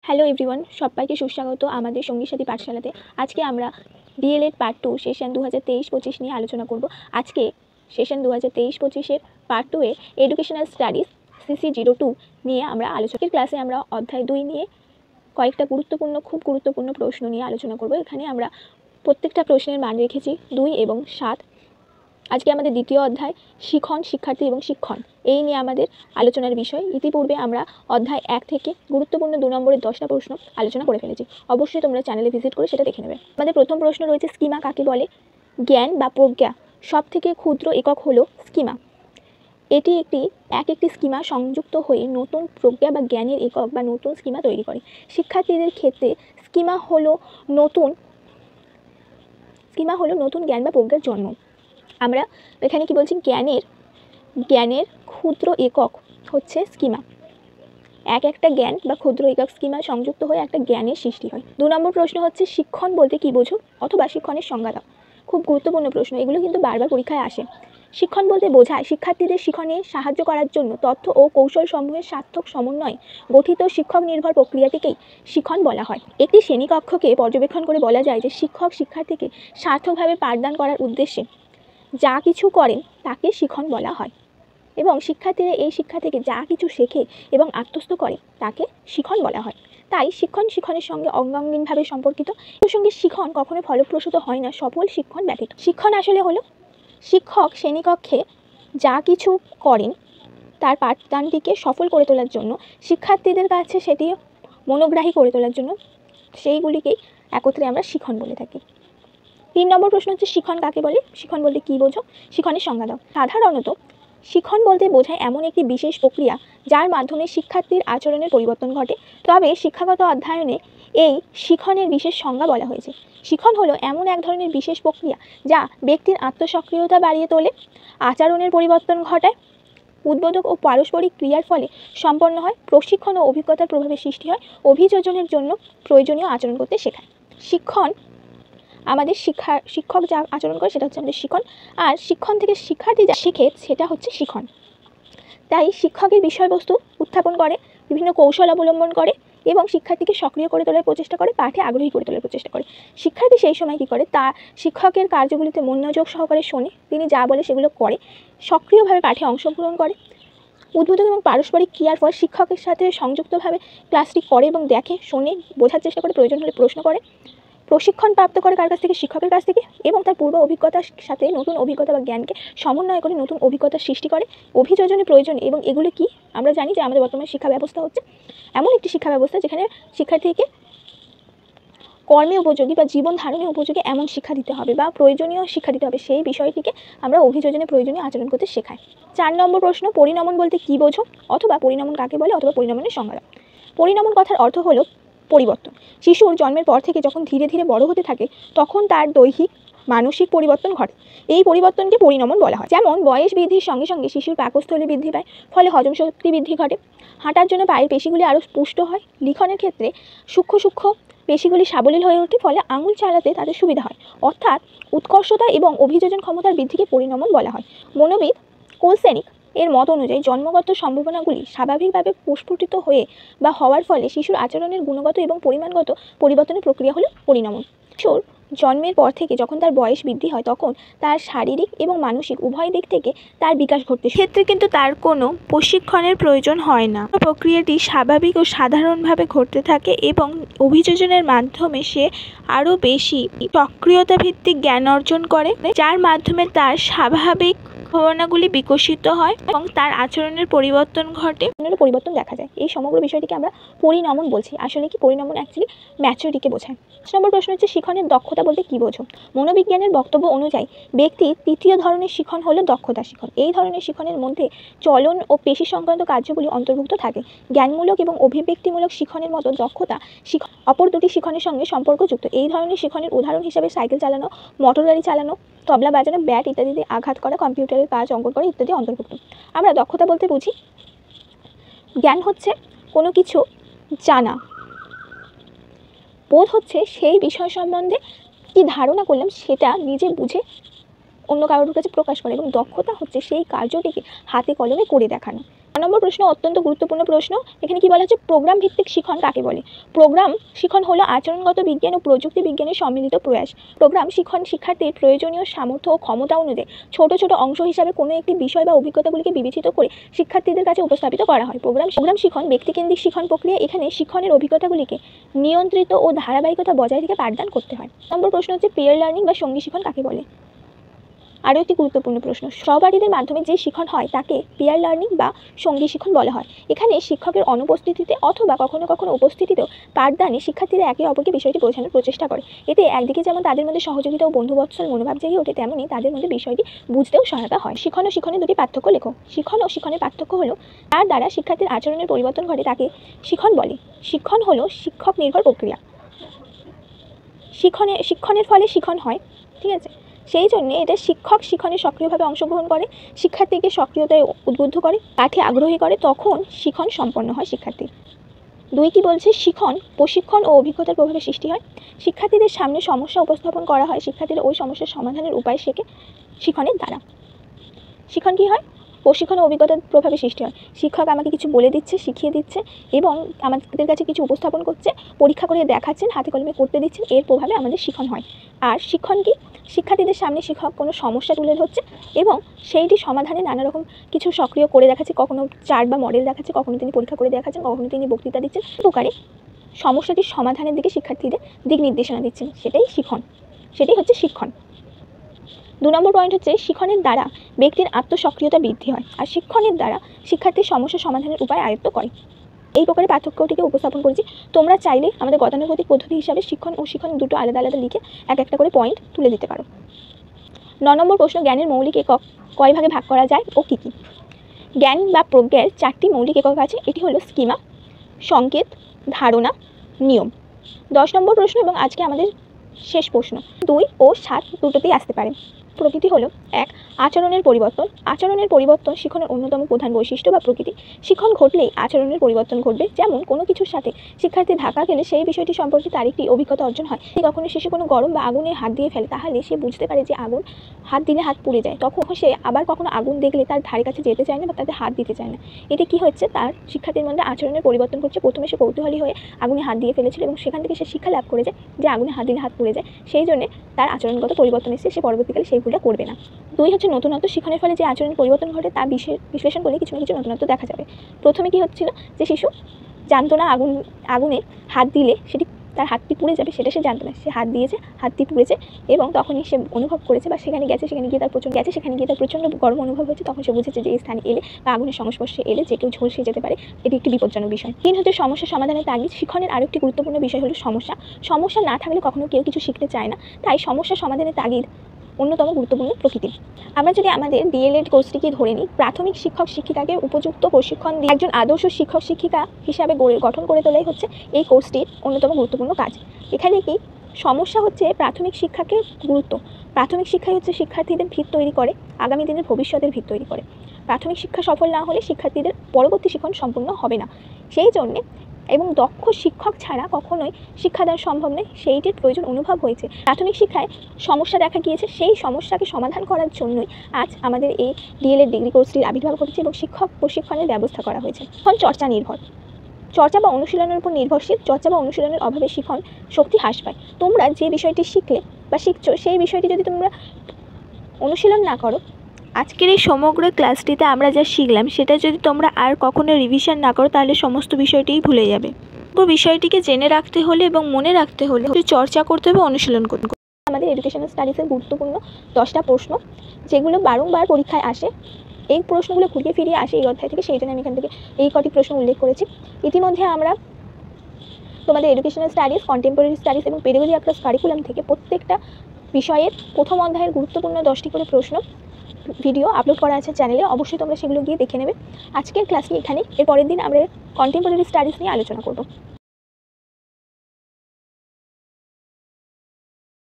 Hello everyone, সবাইকে সুস্বাগত আমাদের সঙ্গী সাথী পাঠশালাতে। আজকে আমরা ডিএলএড পার্ট 2 সেশন 2023-25 নিয়ে আলোচনা করব। আজকে সেশন 2023-25-এর পার্ট 2 এর এডুকেশনাল স্টাডিজ CC02 নিয়ে আমরা আলোচনার ক্লাসে আমরা অধ্যায় 2 নিয়ে কয়েকটা খুব গুরুত্বপূর্ণ প্রশ্ন নিয়ে আলোচনা করব। এখানে আমরা প্রত্যেকটা প্রশ্নের মান রেখেছি 2 এবং 7। আজকে আমাদের দ্বিতীয় অধ্যায় শিখন, শিক্ষার্থী এবং শিক্ষণ, এই নিয়ে আমাদের আলোচনার বিষয়। ইতিপূর্বে আমরা অধ্যায় 1 থেকে গুরুত্বপূর্ণ 2 নম্বরের 10টা প্রশ্ন আলোচনা করে ফেলেছি। অবশ্যই তোমরা চ্যানেলে ভিজিট করে সেটা দেখে নেবে। আমাদের প্রথম প্রশ্ন রয়েছে, স্কিমা কাকে বলে? জ্ঞান বা প্রজ্ঞা সব থেকে ক্ষুদ্র একক হলো স্কিমা। এটি একটি স্কিমা সংযুক্ত হয়ে নতুন প্রজ্ঞা বা জ্ঞানের একক বা নতুন স্কিমা তৈরি করে। শিক্ষার্থীদের ক্ষেত্রে স্কিমা হলো নতুন জ্ঞান বা প্রজ্ঞার জন্ম। আমরা এখানে কি বলছি, জ্ঞানের ক্ষুদ্র একক হচ্ছে স্কিমা। একটা জ্ঞান বা ক্ষুদ্র একক স্কিমা সংযুক্ত হয়ে একটা জ্ঞানের সৃষ্টি হয়। 2 নম্বর প্রশ্ন হচ্ছে, শিক্ষণ বলতে কি বোঝো অথবা শিক্ষণের সংজ্ঞা দাও। খুব গুরুত্বপূর্ণ প্রশ্ন, এগুলো কিন্তু বারবার পরীক্ষায় আসে। শিক্ষণ বলতে বোঝায় শিক্ষার্থীদের শিখনে সাহায্য করার জন্য তথ্য ও কৌশল সমূহের সার্থক সমন্বয়ে গঠিত শিক্ষক নির্ভর প্রক্রিয়াটিকেই শিক্ষণ বলা হয়। একটি শ্রেণীকক্ষকে পর্যবেক্ষণ করে বলা যায় যে শিক্ষক শিক্ষার্থীকে সার্থকভাবে পাঠদান করার উদ্দেশ্যে যা কিছু করেন তাকে শিখন বলা হয়, এবং শিক্ষার্থীরা এই শিক্ষা থেকে যা কিছু শেখে এবং আত্মস্থ করে তাকে শিখন বলা হয়। তাই শিক্ষণের সঙ্গে অঙ্গাঙ্গিনভাবে সম্পর্কিত। এর সঙ্গে শিখন কখনো ফলপ্রসূ হয় না সফল শিক্ষণ ব্যতীত। শিক্ষণ আসলে হলো শিক্ষক শ্রেণীকক্ষে যা কিছু করেন তার পাঠদানটিকে সফল করে তোলার জন্য, শিক্ষার্থীদের কাছে সেটি মনোগ্রাহী করে তোলার জন্য সেইগুলিকেই একত্রে আমরা শিখন বলে থাকি। 3 নম্বর প্রশ্ন হচ্ছে, শিখন কাকে বলে? শিখন বলতে কী বোঝো? শিখনের সংজ্ঞা দাও। সাধারণত শিখন বলতে বোঝায় এমন একটি বিশেষ প্রক্রিয়া যার মাধ্যমে শিক্ষার্থীর আচরণের পরিবর্তন ঘটে। তবে শিক্ষাগত অধ্যয়নে এই শিখনের বিশেষ সংজ্ঞা বলা হয়েছে। শিখন হলো এমন এক ধরনের বিশেষ প্রক্রিয়া যা ব্যক্তির আত্মসক্রিয়তা বাড়িয়ে তোলে, আচরণের পরিবর্তন ঘটায়, উদ্বোধক ও পারস্পরিক ক্রিয়ার ফলে সম্পন্ন হয়, প্রশিক্ষণ ও অভিজ্ঞতার প্রভাবে সৃষ্টি হয়, অভিযোজনের জন্য প্রয়োজনীয় আচরণ করতে শেখায়। শিক্ষণ আমাদের শিক্ষক যা আচরণ করে সেটা হচ্ছে আমাদের শিখন, আর শিক্ষণ থেকে শিক্ষার্থী যা শিখে সেটা হচ্ছে শিখন। তাই শিক্ষকের বিষয়বস্তু উত্থাপন করে, বিভিন্ন কৌশল অবলম্বন করে এবং শিক্ষার্থীকে সক্রিয় করে তোলার প্রচেষ্টা করে, পাঠে আগ্রহী করে তোলার প্রচেষ্টা করে। শিক্ষার্থী সেই সময় কী করে, তা শিক্ষকের কার্যগুলিতে মনোযোগ সহকারে শোনে, তিনি যা বলে সেগুলো করে, সক্রিয়ভাবে পাঠে অংশগ্রহণ করে, উদ্বোধক এবং পারস্পরিক ক্রিয়ার ফল শিক্ষকের সাথে সংযুক্তভাবে ক্লাসটি করে এবং দেখে, শোনে, বোঝার চেষ্টা করে, প্রয়োজন হলে প্রশ্ন করে, প্রশিক্ষণ প্রাপ্ত করে কার কাছ থেকে? শিক্ষকের কাছ থেকে, এবং তার পূর্ব অভিজ্ঞতার সাথে নতুন অভিজ্ঞতা বা জ্ঞানকে সমন্বয় করে নতুন অভিজ্ঞতার সৃষ্টি করে, অভিযোজনে প্রয়োজন। এবং এগুলি কি আমরা জানি যে আমাদের বর্তমানে শিক্ষা ব্যবস্থা হচ্ছে এমন একটি শিক্ষা ব্যবস্থা যেখানে শিক্ষার্থীকে কর্মে উপযোগী বা জীবন ধারণে উপযোগী এমন শিক্ষা দিতে হবে বা প্রয়োজনীয় শিক্ষা দিতে হবে, সেই বিষয়টিকে আমরা অভিযোজনে প্রয়োজনীয় আচরণ করতে শেখাই। 4 নম্বর প্রশ্ন, পরিণমন বলতে কী বোঝো অথবা পরিণমন কাকে বলে অথবা পরিণমনের সংজ্ঞা দাও। পরিণমন কথার অর্থ হলো পরিবর্তন। শিশুর জন্মের পর থেকে যখন ধীরে ধীরে বড় হতে থাকে তখন তার দৈহিক মানসিক পরিবর্তন ঘটে, এই পরিবর্তনকে পরিণমন বলা হয়। যেমন বয়স বৃদ্ধির সঙ্গে সঙ্গে শিশুর পাকস্থলী বৃদ্ধি পায়, ফলে হজম শক্তি বৃদ্ধি ঘটে, হাঁটার জন্য পায়ের পেশিগুলি আরও পুষ্ট হয়, লিখনের ক্ষেত্রে সূক্ষ্ম পেশিগুলি সাবলীল হয়ে ওঠে, ফলে আঙুল চালাতে তাদের সুবিধা হয়। অর্থাৎ উৎকর্ষতা এবং অভিযোজন ক্ষমতার বৃদ্ধিকে পরিণমন বলা হয়। মনোবিদ কোলসেনিক এর মত অনুযায়ী জন্মগত সম্ভাবনাগুলি স্বাভাবিকভাবে প্রস্ফুটিত হয়ে বা হওয়ার ফলে শিশুর আচরণের গুণগত এবং পরিমাণগত পরিবর্তনের প্রক্রিয়া হলো পরিণমন। শিশুর জন্মের পর থেকে যখন তার বয়স বৃদ্ধি হয় তখন তার শারীরিক এবং মানসিক উভয় দিক থেকে তার বিকাশ ঘটতে ক্ষেত্রে কিন্তু তার কোনো প্রশিক্ষণের প্রয়োজন হয় না। প্রক্রিয়াটি স্বাভাবিক ও সাধারণভাবে ঘটতে থাকে এবং অভিযোজনের মাধ্যমে সে আরও বেশি সক্রিয়তা ভিত্তিক জ্ঞান অর্জন করে, যার মাধ্যমে তার স্বাভাবিক ভাবনাগুলি বিকশিত হয় এবং তার আচরণের পরিবর্তন ঘটে, পরিবর্তন দেখা যায়। এই সমগ্র বিষয়টিকে আমরা পরিণমন বলছি। আসলে কি পরিণমন অ্যাকচুয়ালি ম্যাচুরিটিকে বোঝায়। 5 নম্বর প্রশ্ন হচ্ছে, শিখনের দক্ষতা বলতে কী বোঝো? মনোবিজ্ঞানের বক্তব্য অনুযায়ী ব্যক্তির তৃতীয় ধরনের শিখন হলো দক্ষতা শিখন। এই ধরনের শিখনের মধ্যে চলন ও পেশি সংক্রান্ত কার্যগুলি অন্তর্ভুক্ত থাকে। জ্ঞানমূলক এবং অভিব্যক্তিমূলক শিখনের মতো দক্ষতা অপর দুটি শিখনের সঙ্গে সম্পর্কযুক্ত। এই ধরনের শিখনের উদাহরণ হিসাবে সাইকেল চালানো, মোটর গাড়ি চালানো, তবলা বাজানো, ব্যাট ইত্যাদিতে আঘাত করা, কম্পিউটারের কাজ অঙ্কন করা ইত্যাদি অন্তর্ভুক্ত। আমরা দক্ষতা বলতে বুঝি জ্ঞান হচ্ছে কোনো কিছু জানা, বোধ হচ্ছে সেই বিষয় সম্বন্ধে কি ধারণা করলাম সেটা নিজে বুঝে অন্য কারোর কাছে প্রকাশ করে, এবং দক্ষতা হচ্ছে সেই কার্যটিকে হাতে কলমে করে দেখানো। নম্বর প্রশ্ন অত্যন্ত গুরুত্বপূর্ণ প্রশ্ন। এখানে কি বলা হচ্ছে, প্রোগ্রাম ভিত্তিক শিখন কাকে বলে? প্রোগ্রাম শিখন হলো আচরণগত বিজ্ঞান ও প্রযুক্তি বিজ্ঞানের সম্মিলিত প্রয়াস। প্রোগ্রাম শিখন শিক্ষার্থীর প্রয়োজনীয় সামর্থ্য ও ক্ষমতা অনুযায়ী ছোট ছোট অংশ হিসাবে কোনো একটি বিষয় বা অভিজ্ঞতাগুলিকে বিবেচিত করে শিক্ষার্থীদের কাছে উপস্থাপিত করা হয়। প্রোগ্রাম শিখন ব্যক্তিকেন্দ্রিক শিখন প্রক্রিয়া। এখানে শিক্ষণের অভিজ্ঞতাগুলিকে নিয়ন্ত্রিত ও ধারাবাহিকতা বজায় রেখে পাঠদান করতে হয়। নম্বর প্রশ্ন হচ্ছে, পিয়ার লার্নিং বা সঙ্গী শিখন কাকে বলে? আরও একটি গুরুত্বপূর্ণ প্রশ্ন। সহপাঠীদের মাধ্যমে যে শিখন হয় তাকে পিয়ার লার্নিং বা সঙ্গী শিখন বলা হয়। এখানে শিক্ষকের অনুপস্থিতিতে অথবা কখনো কখনো উপস্থিতিতেও পাঠদানে শিক্ষার্থীরা একে অপরকে বিষয়টি বোঝানোর প্রচেষ্টা করে। এতে একদিকে যেমন তাদের মধ্যে সহযোগিতা ও বন্ধুবৎসল মনোভাব জেগে ওঠে, তেমনি তাদের মধ্যে বিষয়টি বুঝতেও সহায়তা হয়। শিখন ও শিখনের দুটি পার্থক্য লেখো। শিখন ও শিখনের পার্থক্য হলো, তার দ্বারা শিক্ষার্থীর আচরণের পরিবর্তন ঘটে তাকে শিখন বলে। শিক্ষণ হলো শিক্ষক নির্ভর প্রক্রিয়া। শিক্ষণের ফলে শিখন হয়, ঠিক আছে? সেই জন্যে এটা শিক্ষক শিখনে সক্রিয়ভাবে অংশগ্রহণ করে, শিক্ষার্থীকে সক্রিয়তায় উদ্বুদ্ধ করে, পাঠে আগ্রহী করে, তখন শিখন সম্পন্ন হয় শিক্ষার্থীর। 2 কি বলছে, শিখন প্রশিক্ষণ ও অভিজ্ঞতার প্রভাবে সৃষ্টি হয়। শিক্ষার্থীদের সামনে সমস্যা উপস্থাপন করা হয়, শিক্ষার্থীরা ওই সমস্যার সমাধানের উপায় শেখে শিখনের দ্বারা। শিখন কী হয়? প্রশিক্ষণ ও অভিজ্ঞতার প্রভাবে সৃষ্টি হয়। শিক্ষক আমাকে কিছু বলে দিচ্ছে, শিখিয়ে দিচ্ছে এবং আমাদের কাছে কিছু উপস্থাপন করছে, পরীক্ষা করে দেখাচ্ছেন, হাতে কলমে করতে দিচ্ছেন, এর প্রভাবে আমাদের শিখন হয়। আর শিক্ষণ কি? শিক্ষার্থীদের সামনে শিক্ষক কোনো সমস্যা তুলে ধরছে এবং সেইটি সমাধানে নানা রকম কিছু সক্রিয় করে দেখাচ্ছে, কখনো চার্ট বা মডেল দেখাচ্ছে, কখনো তিনি পরীক্ষা করে দেখাচ্ছেন, কখনো তিনি বক্তৃতা দিচ্ছেন, প্রকারে সমস্যাটির সমাধানের দিকে শিক্ষার্থীদের দিক নির্দেশনা দিচ্ছেন, সেটাই শিখন, সেটাই হচ্ছে শিক্ষণ। 2 নম্বর পয়েন্ট হচ্ছে, শিখনের দ্বারা ব্যক্তির আত্মসক্রিয়তা বৃদ্ধি হয় আর শিক্ষণের দ্বারা শিক্ষার্থীর সমস্যা সমাধানের উপায় আয়ত্ত করে। এই প্রকারে পার্থক্যটিকে উপস্থাপন করেছি। তোমরা চাইলে আমাদের গতানুগতিক পদ্ধতি হিসাবে শিক্ষণ ও শিখন দুটো আলাদা আলাদা লিখে একটা করে পয়েন্ট তুলে দিতে পারো। 9 নম্বর প্রশ্ন, জ্ঞানের মৌলিক একক কয় ভাগে ভাগ করা যায় ও কী কী? জ্ঞান বা প্রজ্ঞার 4টি মৌলিক একক আছে। এটি হলো স্কিমা, সংকেত, ধারণা, নিয়ম। 10 নম্বর প্রশ্ন এবং আজকে আমাদের শেষ প্রশ্ন, 2 ও 7 দুটোতেই আসতে পারে। প্রকৃতি হলো 1 আচরণের পরিবর্তন। আচরণের পরিবর্তন শিখনের অন্যতম প্রধান বৈশিষ্ট্য বা প্রকৃতি। শিখন ঘটলেই আচরণের পরিবর্তন ঘটবে। যেমন কোনো কিছুর সাথে শিক্ষার্থী ধাক্কা খেলে সেই বিষয়টি সম্পর্কে তার একটি অভিজ্ঞতা অর্জন হয়। যদি কখনো শিশু কোনো গরম বা আগুনে হাত দিয়ে ফেলে, তাহলে সে বুঝতে পারে যে আগুন, হাত দিলে হাত পুড়ে যায়। তখন সে আবার কখনো আগুন দেখলে তার ধারে কাছে যেতে চায় না বা তাতে হাত দিতে চায় না। এতে কী হচ্ছে, তার শিক্ষার্থীর মধ্যে আচরণের পরিবর্তন ঘটছে। প্রথমে সে কৌতূহলী হয়ে আগুনে হাত দিয়ে ফেলেছিল এবং সেখান থেকে সে শিক্ষা লাভ করেছে যে আগুনে হাত দিলে হাত পুড়ে যায়। সেই জন্য তার আচরণগত পরিবর্তন এসে সে পরবর্তীকালে সেই ভুলটা করবে না। 2 হচ্ছে নতুনত্ব। শিখনের ফলে যে আচরণ পরিবর্তন ঘটে তা বিশ্লেষণ করলে কিছু না কিছু নতুনত্ব দেখা যাবে। প্রথমে কী হচ্ছিল, যে শিশু জানতো না আগুনে হাত দিলে সেটি তার হাতটি পুড়ে যাবে, সেটা সে জানতো না। সে হাত দিয়েছে, হাতটি পুড়েছে এবং তখনই সে অনুভব করেছে বা সেখানে গিয়ে তার প্রচণ্ড গরম অনুভব হয়েছে। তখন সে বুঝেছে যে এই স্থানে এলে বা আগুনের সংস্পর্শে এলে যে কেউ ঝলসে যেতে পারে, এটি একটি বিপজ্জনক বিষয়। 3 হচ্ছে সমস্যা সমাধানের তাগিদ। শিখনের আরেকটি গুরুত্বপূর্ণ বিষয় হলো সমস্যা না থাকলে কখনো কেউ কিছু শিখতে চায় না, তাই সমস্যা সমাধানের তাগিদ অন্যতম গুরুত্বপূর্ণ প্রকৃতি। আমরা যদি আমাদের ডিএলএড কোর্সটিকে ধরে নিই, প্রাথমিক শিক্ষক শিক্ষিকাকে উপযুক্ত প্রশিক্ষণ দিয়ে একজন আদর্শ শিক্ষক শিক্ষিকা হিসাবে গঠন করে তোলাই হচ্ছে এই কোর্সটির অন্যতম গুরুত্বপূর্ণ কাজ। এখানে কি সমস্যা হচ্ছে প্রাথমিক শিক্ষাকে গুরুত্ব। প্রাথমিক শিক্ষাই হচ্ছে শিক্ষার্থীদের ভিত তৈরি করে, আগামী দিনের ভবিষ্যতের ভিত তৈরি করে। প্রাথমিক শিক্ষা সফল না হলে শিক্ষার্থীদের পরবর্তী শিক্ষণ সম্পূর্ণ হবে না। সেই জন্যে এবং দক্ষ শিক্ষক ছাড়া কখনোই শিক্ষাদান সম্ভব নয়, সেইটির প্রয়োজন অনুভব হয়েছে। প্রাথমিক শিক্ষায় সমস্যা দেখা গিয়েছে, সেই সমস্যাকে সমাধান করার জন্যই আজ আমাদের এই ডিএলএড ডিগ্রি কোর্সটির আবির্ভাব ঘটেছে এবং শিক্ষক প্রশিক্ষণের ব্যবস্থা করা হয়েছে। এখন চর্চা নির্ভর, চর্চা বা অনুশীলনের উপর নির্ভরশীল। চর্চা বা অনুশীলনের অভাবে শিখন শক্তি হ্রাস পায়। তোমরা যে বিষয়টি শিখলে বা শিখছো, সেই বিষয়টি যদি তোমরা অনুশীলন না করো, আজকের এই সমগ্র ক্লাসটিতে আমরা যা শিখলাম সেটা যদি তোমরা আর কখনো রিভিশন না করো, তাহলে সমস্ত বিষয়টিই ভুলে যাবে। পুরো বিষয়টিকে জেনে রাখতে হলে এবং মনে রাখতে হলে চর্চা করতে হবে, অনুশীলন করতে হবে। আমাদের এডুকেশনাল স্টাডিজের গুরুত্বপূর্ণ 10টা প্রশ্ন, যেগুলো বারংবার পরীক্ষায় আসে। এই প্রশ্নগুলো ঘুরিয়ে ফিরিয়ে আসে এই অধ্যায় থেকে, সেই জন্য আমি এখান থেকে এই কটি প্রশ্ন উল্লেখ করেছি। ইতিমধ্যে আমরা তোমাদের এডুকেশনাল স্টাডিজ, কন্টেম্পোরারি স্টাডিজ এবং পেডাগজি অ্যাক্রস কারিকুলাম থেকে প্রত্যেকটা বিষয়ের প্রথম অধ্যায়ের গুরুত্বপূর্ণ 10টি করে প্রশ্ন ভিডিও আপলোড করা আছে চ্যানেলে, অবশ্যই তোমরা সেগুলো গিয়ে দেখে নেবে। আজকের ক্লাসটি এখানেই, এর পরের দিন আমরা কন্টেম্পোরারি স্টাডিজ নিয়ে আলোচনা করব।